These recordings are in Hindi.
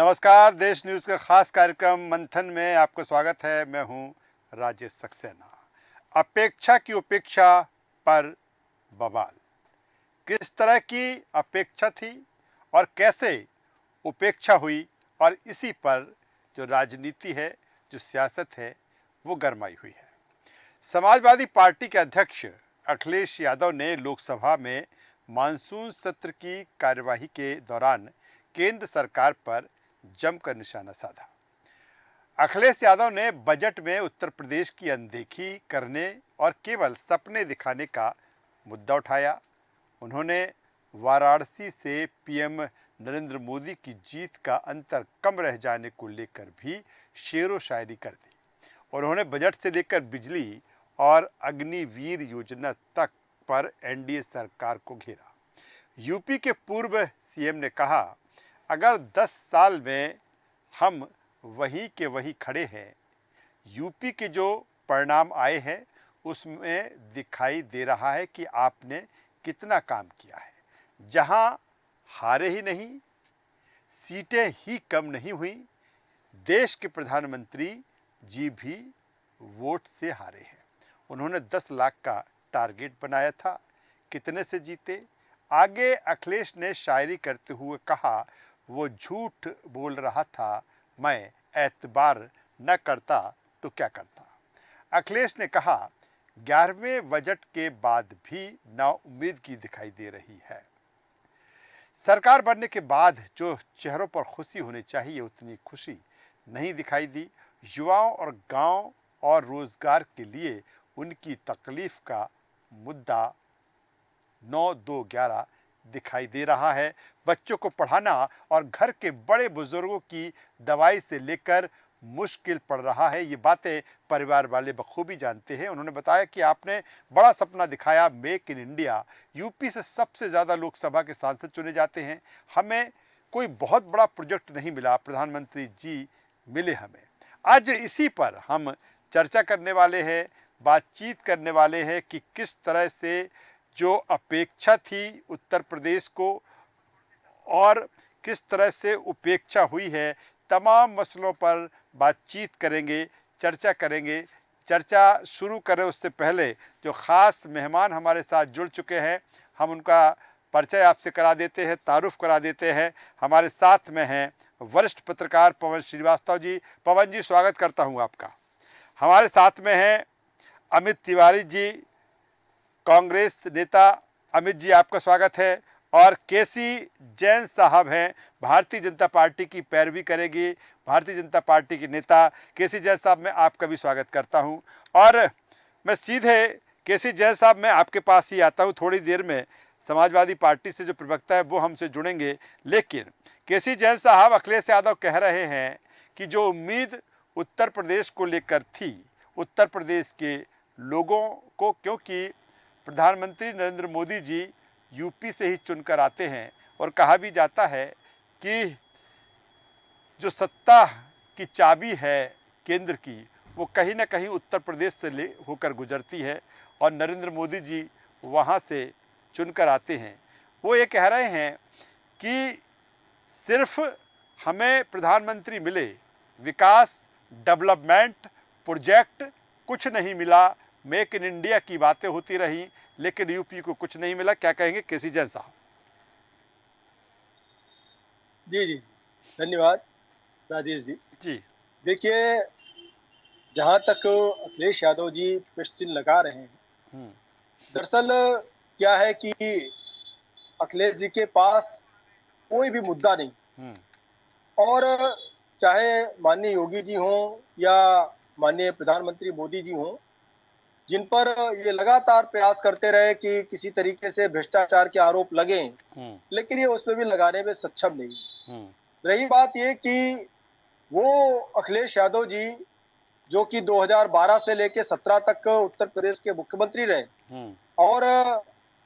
नमस्कार, देश न्यूज़ का खास कार्यक्रम मंथन में आपको स्वागत है। मैं हूं राजेश सक्सेना। अपेक्षा की उपेक्षा पर बवाल। किस तरह की अपेक्षा थी और कैसे उपेक्षा हुई, और इसी पर जो राजनीति है, जो सियासत है, वो गरमाई हुई है। समाजवादी पार्टी के अध्यक्ष अखिलेश यादव ने लोकसभा में मानसून सत्र की कार्यवाही के दौरान केंद्र सरकार पर जमकर निशाना साधा। अखिलेश यादव ने बजट में उत्तर प्रदेश की अनदेखी करने और केवल सपने दिखाने का मुद्दा उठाया। उन्होंने वाराणसी से पीएम नरेंद्र मोदी की जीत का अंतर कम रह जाने को लेकर भी शेरो शायरी कर दी। उन्होंने बजट से लेकर बिजली और अग्निवीर योजना तक पर एनडीए सरकार को घेरा। यूपी के पूर्व सीएम ने कहा, अगर 10 साल में हम वहीं के वहीं खड़े हैं, यूपी के जो परिणाम आए हैं उसमें दिखाई दे रहा है कि आपने कितना काम किया है। जहां हारे ही नहीं, सीटें ही कम नहीं हुई, देश के प्रधानमंत्री जी भी वोट से हारे हैं। उन्होंने 10 लाख का टारगेट बनाया था, कितने से जीते? आगे अखिलेश ने शायरी करते हुए कहा, वो झूठ बोल रहा था, मैं एतबार न करता तो क्या करता। अखिलेश ने कहा, 11वें बजट के बाद भी नाउम्मीदगी दिखाई दे रही है। सरकार बनने के बाद जो चेहरों पर खुशी होनी चाहिए उतनी खुशी नहीं दिखाई दी। युवाओं और गांव और रोजगार के लिए उनकी तकलीफ का मुद्दा 9-2-11 दिखाई दे रहा है। बच्चों को पढ़ाना और घर के बड़े बुजुर्गों की दवाई से लेकर मुश्किल पड़ रहा है, ये बातें परिवार वाले बखूबी जानते हैं। उन्होंने बताया कि आपने बड़ा सपना दिखाया, मेक इन इंडिया। यूपी से सबसे ज़्यादा लोकसभा के सांसद चुने जाते हैं, हमें कोई बहुत बड़ा प्रोजेक्ट नहीं मिला, प्रधानमंत्री जी मिले हमें। आज इसी पर हम चर्चा करने वाले हैं, बातचीत करने वाले हैं कि किस तरह से जो अपेक्षा थी उत्तर प्रदेश को और किस तरह से उपेक्षा हुई है, तमाम मसलों पर बातचीत करेंगे, चर्चा करेंगे। चर्चा शुरू करें उससे पहले जो ख़ास मेहमान हमारे साथ जुड़ चुके हैं, हम उनका परिचय आपसे करा देते हैं, तारुफ करा देते हैं। हमारे साथ में हैं वरिष्ठ पत्रकार पवन श्रीवास्तव जी। पवन जी, स्वागत करता हूं आपका। हमारे साथ में हैं अमित तिवारी जी, कांग्रेस नेता। अमित जी, आपका स्वागत है। और केसी जैन साहब हैं, भारतीय जनता पार्टी की पैरवी करेगी, भारतीय जनता पार्टी के नेता। केसी जैन साहब, मैं आपका भी स्वागत करता हूं। और मैं सीधे केसी जैन साहब, मैं आपके पास ही आता हूं। थोड़ी देर में समाजवादी पार्टी से जो प्रवक्ता है वो हमसे जुड़ेंगे, लेकिन केसी जैन साहब, अखिलेश यादव कह रहे हैं कि जो उम्मीद उत्तर प्रदेश को लेकर थी, उत्तर प्रदेश के लोगों को, क्योंकि प्रधानमंत्री नरेंद्र मोदी जी यूपी से ही चुनकर आते हैं और कहा भी जाता है कि जो सत्ता की चाबी है केंद्र की, वो कहीं ना कहीं उत्तर प्रदेश से होकर गुजरती है और नरेंद्र मोदी जी वहाँ से चुनकर आते हैं। वो ये कह रहे हैं कि सिर्फ हमें प्रधानमंत्री मिले, विकास, डेवलपमेंट, प्रोजेक्ट कुछ नहीं मिला, मेक इन इंडिया की बातें होती रही, लेकिन यूपी को कुछ नहीं मिला। क्या कहेंगे केसी जैन साहब? जी जी, धन्यवाद राजेश जी। जी। देखिए, जहाँ तक अखिलेश यादव जी प्रश्न चिन्ह लगा रहे हैं, हम्म। दरअसल क्या है कि अखिलेश जी के पास कोई भी मुद्दा नहीं। हम्म। और चाहे माननीय योगी जी हों या माननीय प्रधानमंत्री मोदी जी हों, जिन पर ये लगातार प्रयास करते रहे कि किसी तरीके से भ्रष्टाचार के आरोप लगें, हम्म। लेकिन ये उसमें भी लगाने में सक्षम नहीं। हम्म। रही बात ये कि वो अखिलेश यादव जी, जो कि 2012 से लेकर 17 तक उत्तर प्रदेश के मुख्यमंत्री रहे, हम्म। और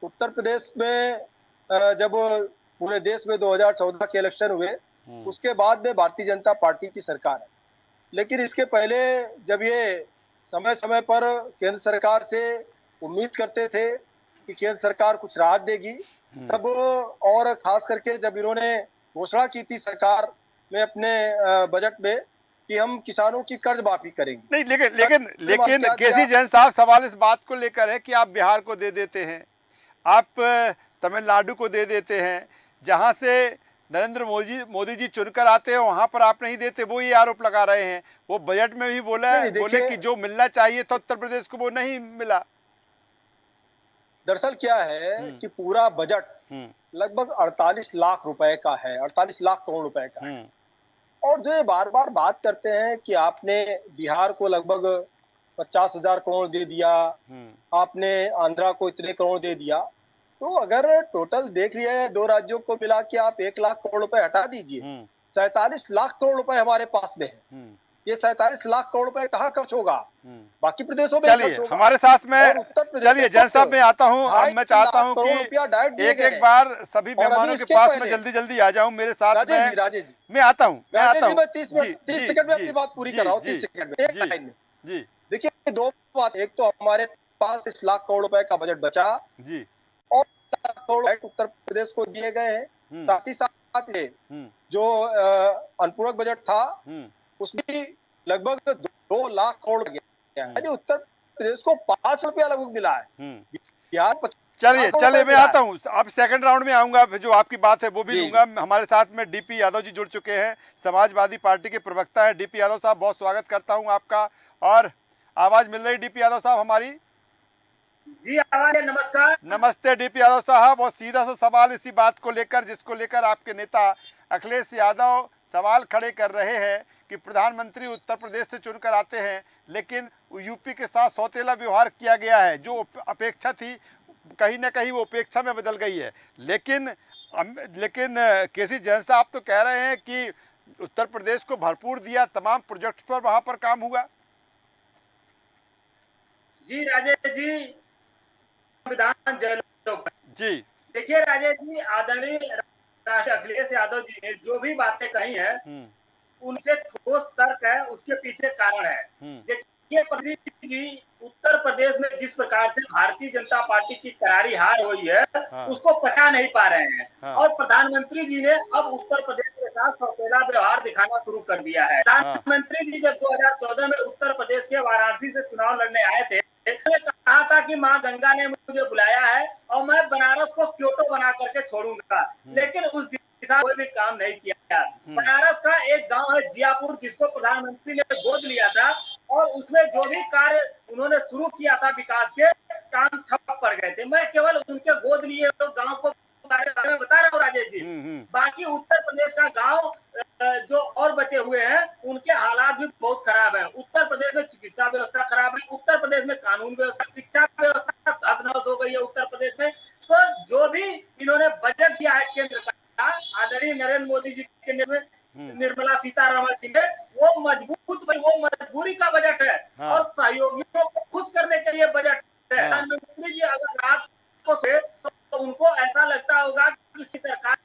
उत्तर प्रदेश में जब पूरे देश में 2014 के इलेक्शन हुए, हम्म। उसके बाद में भारतीय जनता पार्टी की सरकार है। लेकिन इसके पहले जब ये समय समय पर केंद्र सरकार से उम्मीद करते थे कि केंद्र सरकार कुछ राहत देगी, हम्म। तब और खास करके जब इन्होंने घोषणा की थी सरकार में अपने बजट में कि हम किसानों की कर्ज माफी करेंगे। नहीं, लेकिन लेकिन लेकिन क्या केसी दिया? जैन साहब, सवाल इस बात को लेकर है कि आप बिहार को दे देते हैं, आप तमिलनाडु को दे देते हैं, जहां से नरेंद्र मोदी जी चुनकर आते हैं वहां पर आप नहीं देते, वो ये आरोप लगा रहे हैं। वो बजट में भी नहीं, बोले देखिए, कि जो मिलना चाहिए था उत्तर प्रदेश को वो नहीं मिला। दरअसल क्या है हम्म। कि पूरा बजट हम्म। लगभग 48 लाख रुपए का है, 48 लाख करोड़ रुपए का है। हम्म। और जो ये बार बार बात करते हैं कि आपने बिहार को लगभग 50,000 करोड़ दे दिया, हम्म। आपने आंध्रा को इतने करोड़ दे दिया, तो अगर टोटल देख लिया जाए दो राज्यों को मिला के आप 1 लाख करोड़ रुपए हटा दीजिए, हम्म। 47 लाख करोड़ रुपए हमारे पास में है। हम्म। ये 47 लाख करोड़ रुपए कहाँ खर्च होगा? हम्म। बाकी प्रदेशों में ही चलिए खर्च होगा। हमारे साथ और में, उत्तर चलिए प्रदेश जैन को साहब मैं आता हूं। अब ढाई मैं चाहता लाख हूं कि करोड़ रुपया डायरेक्ट दिए एक गए एक हैं। बार सभी और अभी मेहमानों के इसके पास में पहले जल्दी जल्दी आ जाऊं मेरे साथ में। राजेश जी, मैं आता हूं, मैं आता राजेश जी, हूं। मैं 30 जी मिनट 30 जी सेकंड में जी अपनी बात पूरी कर जी रहा हूँ। जी 30 सेकंड में, एक जी लाइन में। जी देखिए, दो बात, एक तो हमारे पास 1 लाख करोड़ रुपए का बजट बचा जी। और 1 लाख करोड़ उत्तर प्रदेश को दिए गए हैं। हम्म। साथ ही साथ ये हम्म। जो अनुपूरक बजट था हम्म। उसमें लगभग 2 लाख करोड़ गया, हम्म। यानी उत्तर प्रदेश को 5 रुपया लगभग मिला है। हम्म। बिहार को चलिए 50 करोड़ चलिए रुपए मैं मिला आता है। हूँ, अब सेकंड राउंड में आऊंगा, फिर जो आपकी बात है वो भी जी लूंगा। जी हमारे साथ में डीपी यादव जी जुड़ चुके हैं, समाजवादी पार्टी के प्रवक्ता है। डीपी यादव साहब, बहुत स्वागत करता हूं आपका। और आवाज मिल रही डीपी यादव साहब हमारी? जी आवाज है, नमस्कार। नमस्ते डीपी यादव साहब। और सीधा सा सवाल इसी बात को लेकर, जिसको लेकर आपके नेता अखिलेश यादव सवाल खड़े कर रहे हैं कि प्रधानमंत्री उत्तर प्रदेश से चुनकर आते हैं, लेकिन यूपी के साथ सौतेला व्यवहार किया गया है। जो अपेक्षा थी कहीं ना कहीं वो उपेक्षा में बदल गई है। लेकिन केसी जैन साहब तो कह रहे हैं कि उत्तर प्रदेश को भरपूर दिया, तमाम प्रोजेक्ट्स पर वहां पर काम हुआ। जी राजेश जी, संविधान जय लोक। जी। देखिए राजेश जी, आदरणीय राष्ट्र अखिलेश यादव जी ने जो भी बातें कही है उनसे ठोस तर्क है, उसके पीछे कारण है। देखिए प्रदीप जी, उत्तर प्रदेश में जिस प्रकार से भारतीय जनता पार्टी की करारी हार हुई है, हाँ। उसको पचा नहीं पा रहे हैं। हाँ। और प्रधानमंत्री जी ने अब उत्तर प्रदेश के साथ सौतेला व्यवहार दिखाना शुरू कर दिया है। प्रधानमंत्री जी जब 2014 में उत्तर प्रदेश के वाराणसी से चुनाव लड़ने आए थे, कहा था कि मां गंगा ने मुझे बुलाया है और मैं बनारस को क्योटो बना करके छोड़ूंगा, लेकिन उस दिशा में कोई भी काम नहीं किया। बनारस का एक गांव है जियापुर, जिसको प्रधानमंत्री ने गोद लिया था, और उसमें जो भी कार्य उन्होंने शुरू किया था विकास के, काम ठप पड़ गए थे। मैं केवल उनके गोद लिए गांव को बारे में बता रहा हूँ राजेश जी। बाकी उत्तर प्रदेश का गांव जो और बचे हुए हैं उनके हालात भी बहुत खराब है। उत्तर प्रदेश में चिकित्सा व्यवस्था खराब है, उत्तर प्रदेश में कानून व्यवस्था, शिक्षा व्यवस्था तहस-नहस हो गई है उत्तर प्रदेश में। तो जो भी इन्होंने बजट दिया है केंद्र का, आदरणीय नरेंद्र मोदी जी के नेतृत्व में, निर्मला सीतारमण जी ने, वो मजबूरी का बजट है। और सहयोगियों को खुश करने के लिए बजट है। प्रधानमंत्री जी अगर रात को से तो उनको ऐसा लगता होगा कि सरकार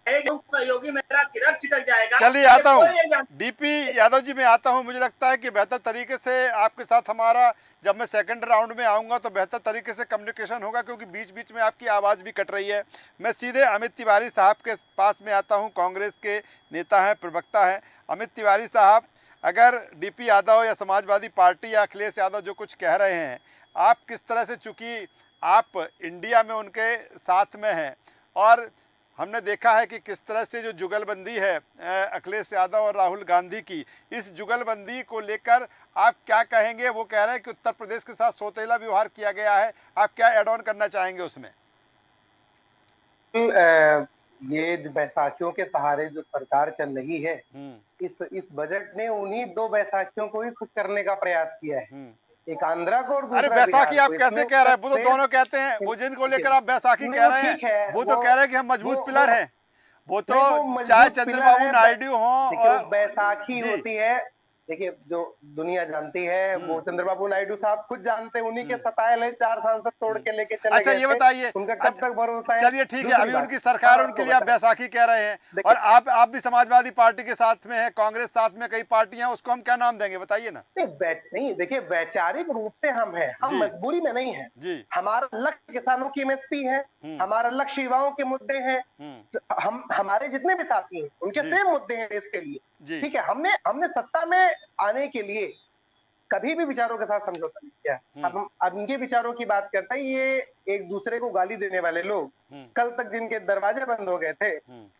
सहयोगी मेरा किधर छिटक जाएगा। चलिए आता हूँ डीपी यादव जी, मैं आता हूँ। मुझे लगता है कि बेहतर तरीके से आपके साथ हमारा, जब मैं सेकंड राउंड में आऊँगा तो बेहतर तरीके से कम्युनिकेशन होगा, क्योंकि बीच बीच में आपकी आवाज़ भी कट रही है। मैं सीधे अमित तिवारी साहब के पास में आता हूँ, कांग्रेस के नेता हैं, प्रवक्ता हैं। अमित तिवारी साहब, अगर डीपी यादव या समाजवादी पार्टी या अखिलेश यादव जो कुछ कह रहे हैं, आप किस तरह से, चूँकि आप इंडिया में उनके साथ में हैं और हमने देखा है कि किस तरह से जो जुगलबंदी है अखिलेश यादव और राहुल गांधी की, इस जुगलबंदी को लेकर आप क्या कहेंगे? वो कह रहे हैं कि उत्तर प्रदेश के साथ सौतेला व्यवहार किया गया है, आप क्या ऐड ऑन करना चाहेंगे उसमें? ये बैसाखियों के सहारे जो सरकार चल रही है, इस बजट ने उन्हीं दो बैसाखियों को ही खुश करने का प्रयास किया है, एक आंध्रा को और दूसरा बिहार को। अरे बैसाखी आप कैसे कह रहे हैं? वो तो दोनों कहते हैं, वो जिनको लेकर आप बैसाखी कह रहे हैं वो तो कह रहे हैं कि हम मजबूत पिलर हैं। वो तो चाहे चंद्रबाबू नायडू हो, बैसाखी होती है, देखिए, जो दुनिया जानती है वो चंद्रबाबू नायडू साहब खुद जानते हैं, उन्हीं के सतायल है, 4 सांसद तोड़ के लेके चले अच्छा गए ये थे, बताइए, उनका कब तक भरोसा है? चलिए ठीक है, दूसरी अभी बात, उनकी सरकार, अब उनके आपको लिए आप बताएं, बैसाखी कह रहे हैं, और देखिए, आप भी समाजवादी पार्टी के साथ में हैं, कांग्रेस साथ में, कई पार्टियां, उसको हम क्या नाम देंगे बताइए ना। नहीं देखिए, वैचारिक रूप से हम हैं, हम जी मजबूरी में नहीं हैं। जी। हमारा लक्ष्य किसानों की एमएसपी है, हमारा लक्ष्य युवाओं के मुद्दे हैं, हम हमारे जितने भी साथी हैं उनके जी सेम मुद्दे हैं देश के लिए। जी। ठीक है, हमने हमने सत्ता में आने के लिए कभी भी विचारों के साथ समझौता नहीं किया। अब इनके विचारों की बात करते हैं, ये एक दूसरे को गाली देने वाले लोग, कल तक जिनके दरवाजे बंद हो गए थे,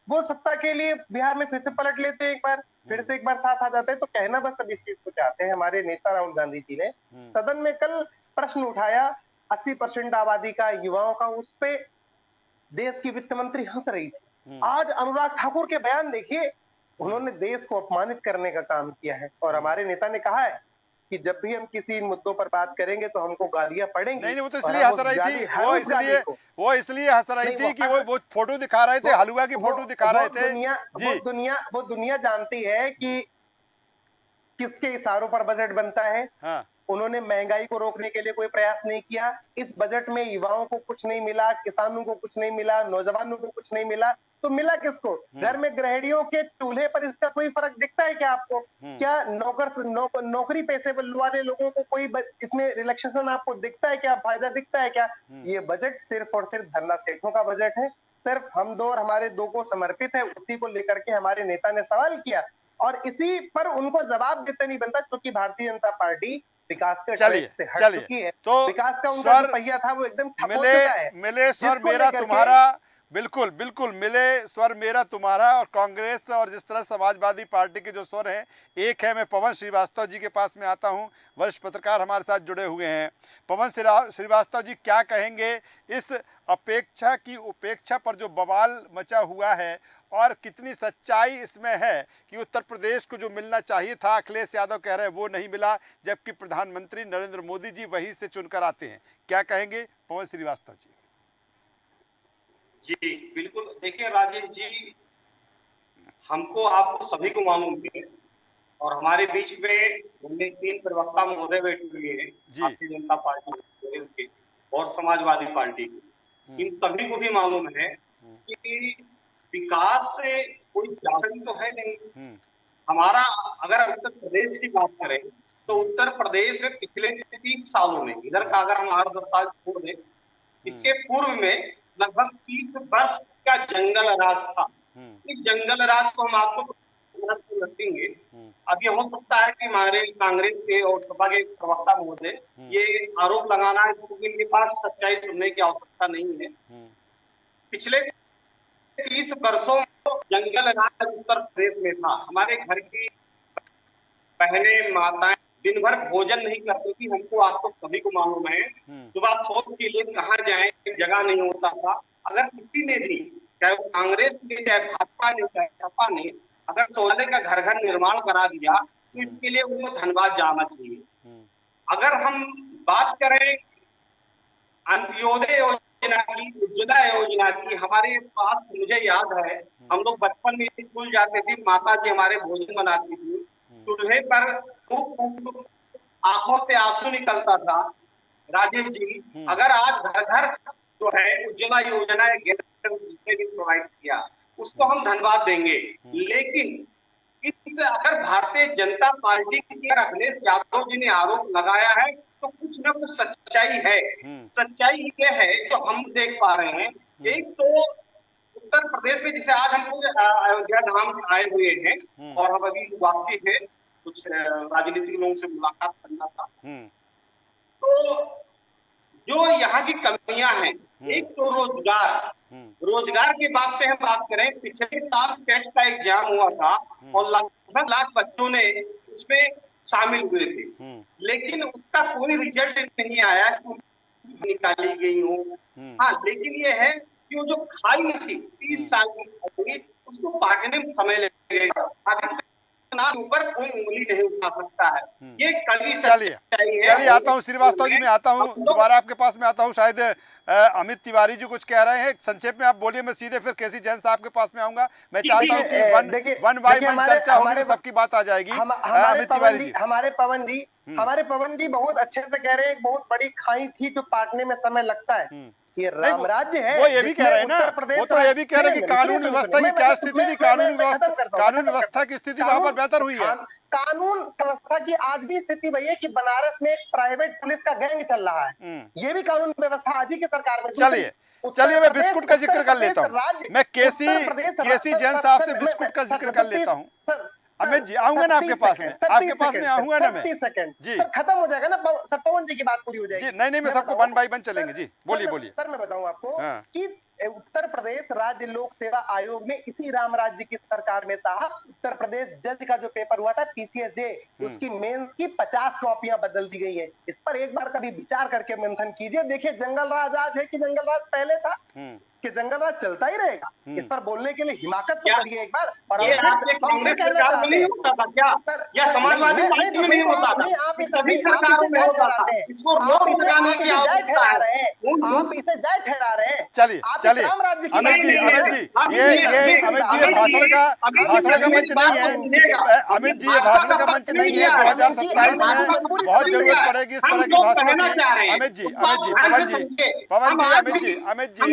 वो सत्ता के लिए बिहार में फिर से पलट लेते हैं, एक बार फिर से एक बार साथ आ जाते हैं। तो कहना बस अब इस चीज को चाहते हैं। हमारे नेता राहुल गांधी जी ने सदन में कल प्रश्न उठाया, 80% आबादी का, युवाओं का, उस पे देश की वित्त मंत्री हंस रही थी। आज अनुराग ठाकुर के बयान देखिए, उन्होंने देश को अपमानित करने का काम किया है। और हमारे नेता ने कहा है कि जब भी हम किसी इन मुद्दों पर बात करेंगे तो हमको गालियां पड़ेंगी। नहीं नहीं, वो तो और इसलिए हम हंस उस रही गाली, थी, हर उस गाली को, वो इसलिए हंस रही नहीं थी कि वो फोटो दिखा रहे थे, हलवा की फोटो दिखा रहे थे। वो दुनिया जानती है कि किसके इशारों पर बजट बनता है। हाँ। उन्होंने महंगाई को रोकने के लिए कोई प्रयास नहीं किया। इस बजट में युवाओं को कुछ नहीं मिला, किसानों को कुछ नहीं मिला, नौजवानों को कुछ नहीं मिला। तो मिला किसको? घर में गृहिणियों के चूल्हे पर इसका कोई फर्क दिखता है क्या आपको? क्या नौकरी पैसे वाले लोगों को कोई इसमें रिलैक्सेशन आपको दिखता है क्या? फायदा दिखता है क्या? ये बजट सिर्फ और सिर्फ धन्ना सेठों का बजट है। सिर्फ हम दो और हमारे दो को समर्पित है। उसी को लेकर के हमारे नेता ने सवाल किया और इसी पर उनको जवाब देते नहीं बनता, क्योंकि भारतीय जनता पार्टी विकास के ट्रैक से हट चुकी है। तो विकास का उनका जो पहिया था वो एकदम ठप हो चुका है। मिले स्वर मेरा तुम्हारा, बिल्कुल बिल्कुल मिले स्वर मेरा तुम्हारा, और कांग्रेस और जिस तरह समाजवादी पार्टी के जो स्वर हैं एक है। मैं पवन श्रीवास्तव जी के पास में आता हूं, वरिष्ठ पत्रकार हमारे साथ जुड़े हुए हैं। पवन श्रीवास्तव जी, क्या कहेंगे इस अपेक्षा की उपेक्षा पर जो बवाल मचा हुआ है, और कितनी सच्चाई इसमें है कि उत्तर प्रदेश को जो मिलना चाहिए था, अखिलेश यादव कह रहे हैं वो नहीं मिला, जबकि प्रधानमंत्री नरेंद्र मोदी जी वहीं से चुनकर आते हैं। क्या कहेंगे पवन श्रीवास्तव जी? जी बिल्कुल, देखिए राजेश जी, हमको आपको सभी को मालूम है और हमारे बीच में हमने 3 प्रवक्ता महोदय बैठे हुए हैं, भारतीय जनता पार्टी के और समाजवादी पार्टी के। इन सभी को भी मालूम है कि विकास से कोई जागरण तो है नहीं। हमारा अगर उत्तर प्रदेश की बात करें तो उत्तर प्रदेश में पिछले 30 सालों में, इधर का अगर हम 8-10 साल छोड़ दें, इसके पूर्व में लगभग 30 वर्ष का जंगल राज था। इस जंगल राज को हम आपको रखेंगे। अब ये हो सकता है कि हमारे कांग्रेस के और सपा के प्रवक्ता महोदय ये आरोप लगाना है, क्योंकि इनके पास सच्चाई सुनने की आवश्यकता नहीं है। पिछले 30 वर्षों में जंगल राज उत्तर प्रदेश में था। हमारे घर की बहनें, माताएं दिन भर भोजन नहीं करती थी, हमको आपको सभी को मालूम है। सुबह सोच के लिए कहाँ जाए, जगह नहीं होता था। अगर किसी ने भी, चाहे वो कांग्रेस ने, चाहे भाजपा ने, चाहे सपा ने, अगर शौचालय का घर घर निर्माण करा दिया तो इसके लिए उनको धन्यवाद जाना चाहिए। अगर हम बात करें अंत्योदय योजना की, उज्ज्वला योजना की, हमारे पास, मुझे याद है हम लोग बचपन में स्कूल जाते थे, माता जी हमारे भोजन बनाती थी, चूल्हे पर आंखों से आंसू निकलता था। राजेश जी, अगर आज घर घर जो है उज्ज्वला योजना जिसने भी प्रोवाइड किया, उसको हम धन्यवाद देंगे। लेकिन इस अगर भारतीय जनता पार्टी की अखिलेश यादव जी ने आरोप लगाया है तो कुछ न कुछ सच्चाई है। सच्चाई ये है जो हम देख पा रहे हैं। एक तो उत्तर प्रदेश में, जिसे आज हम अयोध्या धाम आए हुए हैं और हम अभी वापसी है, कुछ राजनीतिक लोगों से मुलाकात करना था, तो जो यहाँ की कमियां हैं, एक तो रोजगार की बात पे हम बात करें, पिछले साल टेट का एग्जाम हुआ था और लगभग लाख बच्चों ने उसमें शामिल हुए थे, लेकिन उसका कोई रिजल्ट नहीं आया कि निकाली गई हो। हाँ, लेकिन ये है कि वो जो खाई थी 30 साल की, उसको पाटने में समय लगेगा। ना ऊपर कोई उंगली नहीं उठा सकता है। ये कड़ी चलिए चलिए आता हूँ श्रीवास्तव जी, मैं आता हूँ दोबारा आपके पास में आता हूँ। शायद अमित तिवारी जी कुछ कह रहे हैं, संक्षेप में आप बोलिए, मैं सीधे फिर केसी जैन साहब के पास में आऊंगा। मैं चाहता हूँ कि वन बाय वन चर्चा होगी तो सबकी बात आ जाएगी। अमित तिवारी जी, हमारे पवन जी बहुत अच्छे से कह रहे हैं, बहुत बड़ी खाई थी जो पाटने में समय लगता है। ये राम राज्य है, वो ये भी कह रहे हैं ना, वो तो ये भी कह रहे हैं कि कानून व्यवस्था की क्या स्थिति थी, कानून व्यवस्था की स्थिति वहां पर बेहतर हुई है। कानून व्यवस्था की आज भी स्थिति वही है कि बनारस में एक प्राइवेट पुलिस का गैंग चल रहा है। ये भी कानून व्यवस्था आज ही की सरकार में। चलिए मैं बिस्कुट का जिक्र कर लेता हूँ, मैं केसी जैन साहब से बिस्कुट का जिक्र कर लेता हूँ। अमित जी आऊंगा ना आपके पास में आऊंगा ना मैं। 30 सेकंड जी खत्म हो जाएगा ना, पवन जी की बात पूरी हो जाएगी। जी नहीं मैं सबको वन बाय वन चलेंगे। जी बोलिए। सर मैं बताऊं आपको कि उत्तर प्रदेश राज्य लोक सेवा आयोग में इसी राम राज्य की सरकार में साहब उत्तर प्रदेश जज का जो पेपर हुआ था PCSJ, उसकी मेंस की 50 कॉपियां बदल दी गई है। इस पर एक बार कभी विचार करके मंथन कीजिए। देखिए जंगल राज आज है कि जंगल राज पहले था, कि जंगल राज चलता ही रहेगा। इस पर बोलने के लिए हिमाकत तो करिए एक बार। और ये कांग्रेस सरकार में नहीं होता था क्या? या समाजवादी पार्टी में नहीं होता था? आप सभी सरकारों में होता था। इसको रोक लगाने की आवश्यकता है। आप इसे जय ठहरा रहे हैं। चलिए अमित जी ये अमित जी ये भाषण का मंच नहीं है। अमित जी ये भाषण का मंच नहीं है। 2027 में बहुत जरूरत पड़ेगी इस तरह की भाषणों की। अमित जी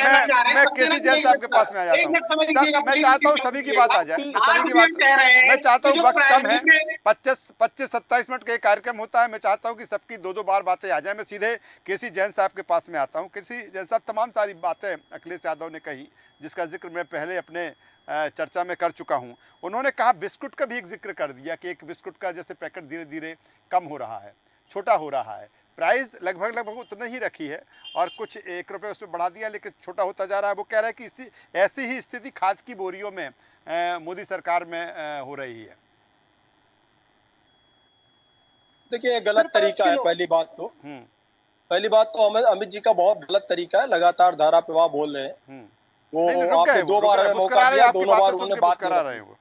मैं केसी जैन साहब के पास में आ जाता हूँ। मैं चाहता हूँ सभी की बात आ जाए, सभी की बात। मैं चाहता हूँ वक्त कम है, 25-27 मिनट का एक कार्यक्रम होता है। मैं चाहता हूँ कि सबकी दो बार बातें आ जाए। मैं सीधे केसी जैन साहब के पास में आता हूँ। केसी जैन साहब तमाम सारी बातें अखिलेश यादव ने कही जिसका जिक्र मैं पहले अपने चर्चा में कर चुका हूँ। उन्होंने कहा बिस्कुट का भी एक जिक्र कर दिया कि एक बिस्कुट का जैसे पैकेट धीरे धीरे कम हो रहा है, छोटा हो रहा है, प्राइस लगभग उतना ही रखी है और कुछ 1 रुपये उसमें बढ़ा दिया लेकिन छोटा होता जा रहा है। वो कह रहा है कि ऐसी ही स्थिति खाद की बोरियों में मोदी सरकार में हो रही है। देखिए गलत तरीका है। पहली बात तो अमित जी का बहुत गलत तरीका है। लगातार धारा प्रवाह बोल रहे हैं। वो आपने 2 बार हमें मौका दिया, दोनों बार उन्होंने बात करा रहे हैं।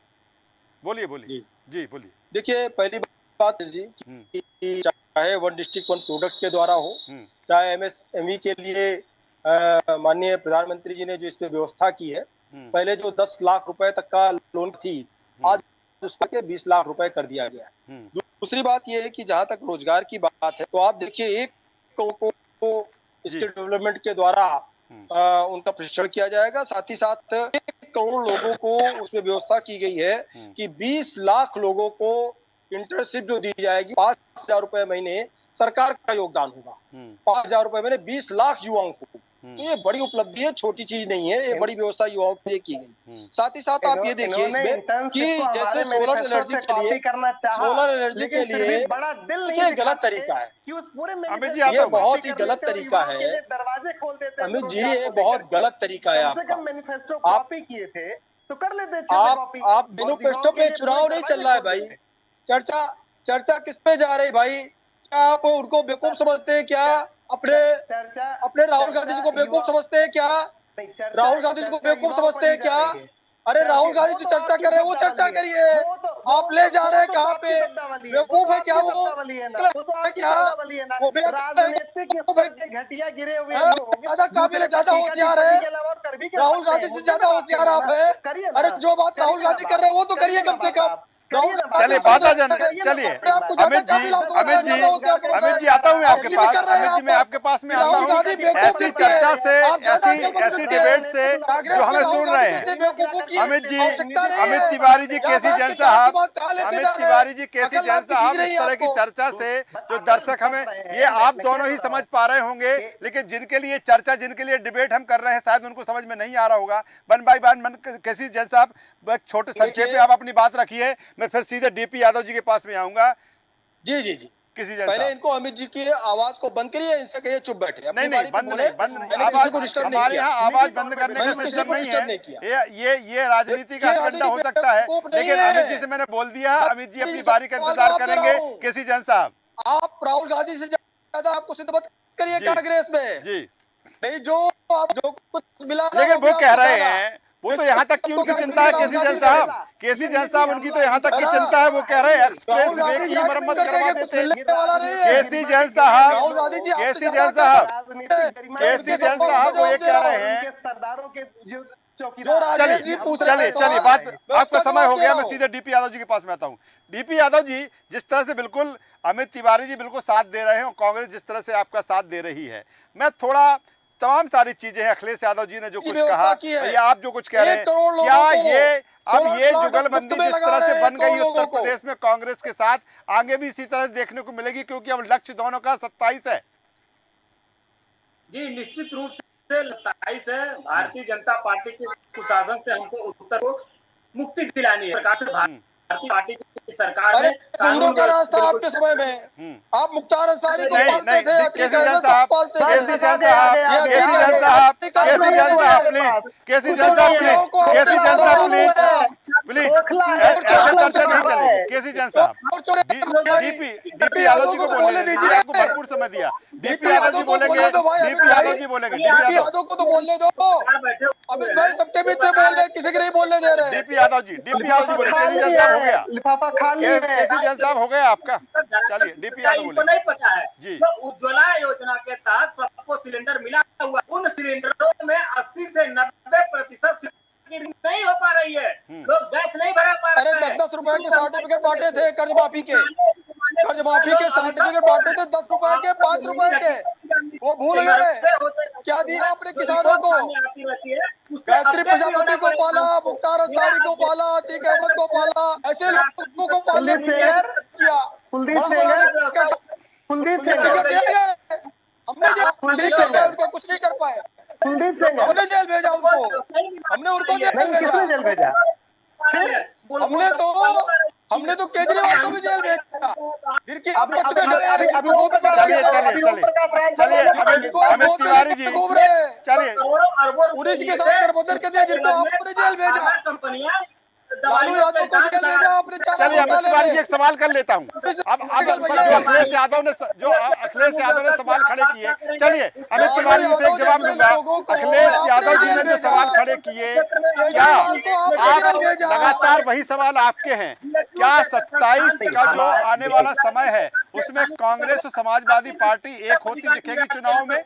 बोलिए जी बोलिए। देखिए पहली बात है जी कि चाहे वन डिस्ट्रिक्ट वन प्रोडक्ट के द्वारा हो, चाहे MSME के लिए माननीय प्रधानमंत्री जी ने जो इस पे व्यवस्था की है, पहले जो 10 लाख रुपए तक का लोन थी, आज उसका के 20 लाख रुपए कर दिया गया है। दूसरी बात यह है कि जहां तक रोजगार की बात है तो आप देखिए 1 करोड़ को स्किल डेवलपमेंट के द्वारा उनका प्रशिक्षण किया जाएगा। साथ ही साथ 1 करोड़ लोगों को उसमें व्यवस्था की गई है कि 20 लाख लोगों को इंटर्नशिप जो दी जाएगी, 5,000 रुपए महीने सरकार का योगदान होगा। 5,000 रुपए महीने 20 लाख युवाओं को। तो ये बड़ी उपलब्धि है, छोटी चीज नहीं है। ये बड़ी व्यवस्था युवाओं के लिए की गई। साथ ही साथ आप ये देखिए कि जैसे सोलर एनर्जी के लिए बड़ा दिल ये गलत तरीका है। ये बहुत ही गलत तरीका है दरवाजे खोल देते हैं। अमित जी ये बहुत गलत तरीका है। आपका मैनिफेस्टो कॉपी किए थे तो कर लेते। आप मैनिफेस्टो पे चुनाव नहीं चल रहा है भाई। चर्चा किस पे जा रही भाई? क्या आप उनको बेवकूफ समझते हैं क्या? अपने राहुल गांधी जी को बेवकूफ समझते हैं क्या? राहुल गांधी जी को बेवकूफ समझते हैं क्या? अरे राहुल गांधी जो चर्चा कर रहे हैं वो चर्चा करिए। आप ले जा रहे हैं कहाँ पे? बेवकूफ है क्या? वो क्या घटिया गिरे हुए ज्यादा काबिल है, ज्यादा होशियार है। राहुल गांधी से ज्यादा होशियार आप है। अरे जो बात राहुल गांधी कर रहे हैं वो तो करिए कम से कम। चलिए बात आ जाना। चलिए अमित जी आता हूँ मैं आपके पास। अमित जी मैं आपके पास में आता हूँ। ऐसी चर्चा से, ऐसी डिबेट से जो हमें सुन रहे हैं अमित तिवारी जी, केसी जैन साहब, इस तरह की चर्चा से जो दर्शक हमें ये आप दोनों ही समझ पा रहे होंगे, लेकिन जिनके लिए चर्चा, जिनके लिए डिबेट हम कर रहे हैं शायद उनको समझ में नहीं आ रहा होगा। वन बाय वन केसी जैन साहब छोटे संक्षेप में आप अपनी बात रखिए। मैं फिर सीधे DP यादव जी के पास में आऊंगा। जी किसी पहले इनको अमित जी की आवाज को बंद करिए, इनसे कहिए चुप बैठे। नहीं बंद नहीं। हमारे यहाँ आवाज बंद करने का सिस्टम नहीं है। ये राजनीति का अजेंडा हो सकता है, लेकिन अमित जी से मैंने बोल दिया। अमित जी अपनी बारी का इंतजार करेंगे। केसी जैन साहब आप राहुल गांधी से ज्यादा आपको सिद्ध मत करिए कांग्रेस में। जी नहीं जो कुछ मिला, लेकिन वो कह रहे हैं वो तो यहाँ तक की उनकी चिंता है केसी जैन साहब, केसी जैन साहब उनकी तो यहाँ तक की चिंता है, वो कह रहे हैं एक्सप्रेस वे की मरम्मत करवा देते। केसी जैन साहब, केसी जैन साहब, केसी जैन साहब वो ये कह रहे हैं। सरदारों के जो चलिए बात, आपका समय हो गया, मैं सीधे डीपी यादव जी के पास में आता हूँ। डीपी यादव जी, जिस तरह से बिल्कुल अमित तिवारी जी बिल्कुल साथ दे रहे हैं और कांग्रेस जिस तरह से आपका साथ दे रही है, मैं थोड़ा तमाम सारी चीजें हैं, अखिलेश यादव जी ने जो कुछ कहा या आप जो कुछ कह रहे हैं, क्या ये अब ये जुगलबंदी जिस तरह से बन गई उत्तर प्रदेश में कांग्रेस के साथ, आगे भी इसी तरह देखने को मिलेगी, क्योंकि अब लक्ष्य दोनों का 27 है? जी निश्चित रूप से 27 है। भारतीय जनता पार्टी के कुशासन से हमको उत्तर को मुक्ति दिलानी है। भारतीय पार्टी की सरकार में कानून का रास्ता आपके समय में आप मुख्तार अंसारी को पालते थे, केसी जैन साहब, केसी जैन साहब, केसी जैन साहब, केसी जैन साहब प्लीज, केसी जैन साहब प्लीज, केसी जैन साहब प्लीज, ऐसे चर्चा नहीं चलेगी। केसी जैन साहब, डीपी यादव जी को बोलने दीजिए, आपको भरपूर समय दिया। डीपी यादव जी बोलेंगे, डीपी यादव जी बोलेंगे, डीपी यादव को तो बोलने दो। अमित भाई सबके बीच में बोल रहे, किसी को नहीं बोलने दे रहे। डीपी यादव जी बोले, केसी जैन साहब हो गया, लिफाफा खाली है, केसी जैन साहब हो गया आपका। चलिए डीपी यादव बोले। नहीं पता है जी, तो उज्ज्वला योजना के तहत सबको सिलेंडर मिला हुआ, उन सिलेंडरों में 80 से 90% नहीं हो पा रही है, लोग गैस नहीं भरा पा रहे हैं। 10-10 रुपए के सर्टिफिकेट बांटे थे कर्ज माफी के सर्टिफिकेट बांटे थे 10 रुपए के, 5 रुपए के, वो भूल गए। क्या दिया आपने किसानों को? गायत्री प्रजापति को पाला, मुख्तार अंसारी को पाला, अतीक अहमद को पाला, ऐसे लोगों को पालने किया। कुलदीप सेंगर हमने कुछ नहीं कर पाए। कुलदीप सेंगर हमने जेल भेजा उनको, हमने उनको जेल भेजा। हमने तो केजरीवाल को भी जेल भेजा, जिनकी चलिए अमित तिवारी जी, चलिए पुलिस के साथ गठबंधन कर दिया, जिनको आपने जेल भेजा, लालू यादव को जेल भेजा आपने। चलिए अमित तिवारी जी, एक सवाल कर लेता हूँ। अब जो अखिलेश यादव ने सवाल खड़े किए, चलिए अमित तिवारी जी से एक जवाब दूंगा। अखिलेश यादव जी ने जो सवाल खड़े किए, क्या आप लगातार वही सवाल आपके हैं, क्या 27 का जो आने वाला समय है उसमें कांग्रेस और समाजवादी पार्टी एक होती दिखेगी चुनाव में,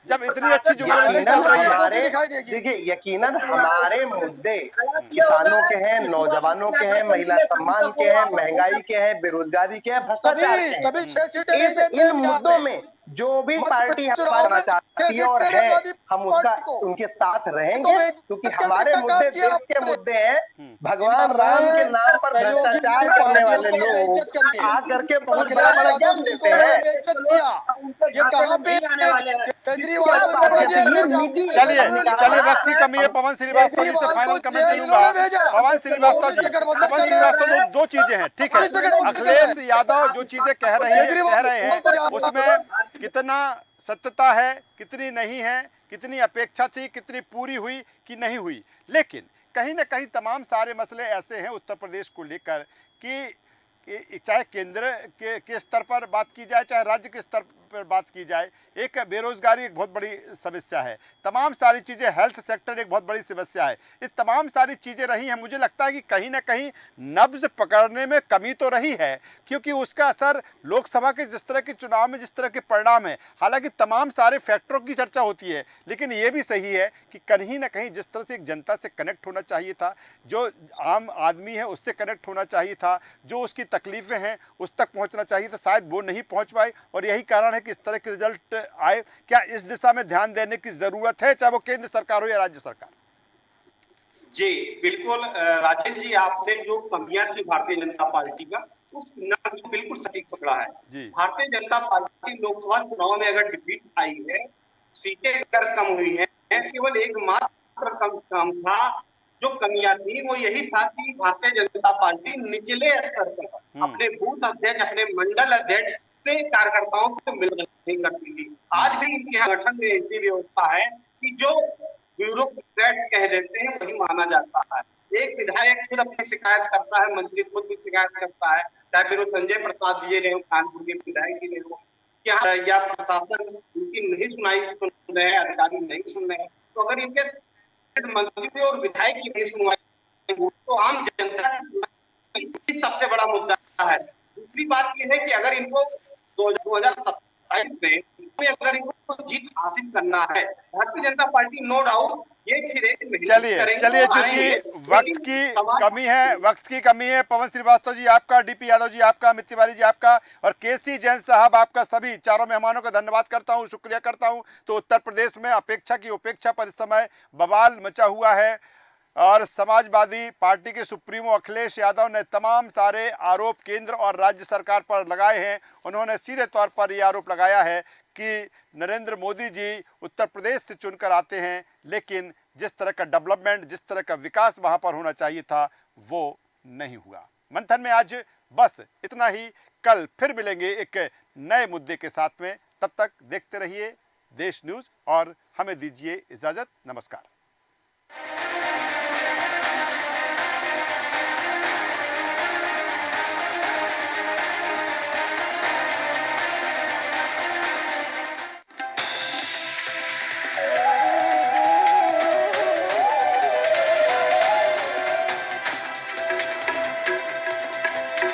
जब इतनी अच्छी जुगलबंदी चल रही है? देखिए यकीनन हमारे मुद्दे किसानों के हैं, नौजवानों के हैं, महिला सम्मान के हैं, महंगाई के हैं, बेरोजगारी के हैं, भ्रष्टाचार के हैं। इन मुद्दों में जो भी पार्टी हमारा चाहती है और है, हम उनके साथ रहेंगे, क्योंकि हमारे मुद्दे देश के मुद्दे हैं। भगवान राम के नाम पर भ्रष्टाचार करने वाले लोग आकर के बहुत बड़ा ज्ञान देते हैं। चलिए वक्त की कमी है, पवन श्रीवास्तव जी से फाइनल कमेंट सुनूंगा। पवन श्रीवास्तव जी, दो चीजें हैं, ठीक है, अखिलेश यादव जो चीजें कह रहे हैं उसमें कितना सत्यता है, कितनी नहीं है, कितनी अपेक्षा थी, कितनी पूरी हुई कि नहीं हुई, लेकिन कहीं ना कहीं तमाम सारे मसले ऐसे हैं उत्तर प्रदेश को लेकर कि चाहे केंद्र के स्तर पर बात की जाए, चाहे राज्य के स्तर पर बात की जाए, एक बेरोजगारी एक बहुत बड़ी समस्या है, तमाम सारी चीज़ें, हेल्थ सेक्टर एक बहुत बड़ी समस्या है, ये तमाम सारी चीज़ें रही हैं। मुझे लगता है कि कहीं ना कहीं नब्ज पकड़ने में कमी तो रही है, क्योंकि उसका असर लोकसभा के जिस तरह के चुनाव में जिस तरह के परिणाम है, हालांकि तमाम सारे फैक्टरों की चर्चा होती है, लेकिन ये भी सही है कि कहीं ना कहीं जिस तरह से एक जनता से कनेक्ट होना चाहिए था, जो आम आदमी है उससे कनेक्ट होना चाहिए था, जो उसकी तकलीफें हैं उस तक पहुंचना चाहिए था, शायद वो नहीं पहुंच पाए, और यही कारण है कि इस तरह के रिजल्ट आए। क्या इस दिशा में ध्यान देने की जरूरत है, चाहे वो केंद्र सरकार हो या राज्य सरकार? जी बिल्कुल राजेश जी, आपने जो कमियां थी भारतीय जनता पार्टी का, उस नब्ज को बिल्कुल सटीक पकड़ा है। भारतीय जनता पार्टी लोकसभा चुनाव में अगर डिफीट आई है, सीटें अगर कम हुई है, केवल एकमात्र कम था, जो कमियां थी वो यही था कि भारतीय जनता पार्टी निचले स्तर पर अपने बूथ अध्यक्ष, अपने मंडल अध्यक्ष से कार्यकर्ताओं से मिलना नहीं करती थी। आज भी इनके संगठन में ऐसी व्यवस्था है कि जो ब्यूरोक्रेट कह देते हैं वही माना जाता है। एक विधायक खुद अपनी शिकायत करता है, मंत्री खुद भी शिकायत करता है, चाहे फिर वो संजय प्रसाद जी रहे हो, कानपुर के विधायक जी रहे हो, या प्रशासन उनकी नहीं सुन रहे हैं, अधिकारी नहीं सुन रहे हैं, तो अगर इनके मंत्री और विधायक की सुनवाई, तो आम जनता की सबसे बड़ा मुद्दा है। दूसरी बात यह है कि अगर इनको 2027 में अगर इनको जीत हासिल करना है, Bharatiya Janata party no doubt ये फिर एक चलिए चूंकि वक्त की कमी है, पवन श्रीवास्तव जी आपका, डीपी यादव जी आपका, अमित तिवारी जी आपका और केसी जैन साहब आपका, सभी चारों मेहमानों का धन्यवाद करता हूं, शुक्रिया करता हूं। तो उत्तर प्रदेश में अपेक्षा की उपेक्षा पर इस समय बवाल मचा हुआ है और समाजवादी पार्टी के सुप्रीमो अखिलेश यादव ने तमाम सारे आरोप केंद्र और राज्य सरकार पर लगाए हैं। उन्होंने सीधे तौर पर यह आरोप लगाया है कि नरेंद्र मोदी जी उत्तर प्रदेश से चुनकर आते हैं, लेकिन जिस तरह का डेवलपमेंट, जिस तरह का विकास वहां पर होना चाहिए था वो नहीं हुआ। मंथन में आज बस इतना ही, कल फिर मिलेंगे एक नए मुद्दे के साथ में। तब तक देखते रहिए देश न्यूज़ और हमें दीजिए इजाज़त। नमस्कार।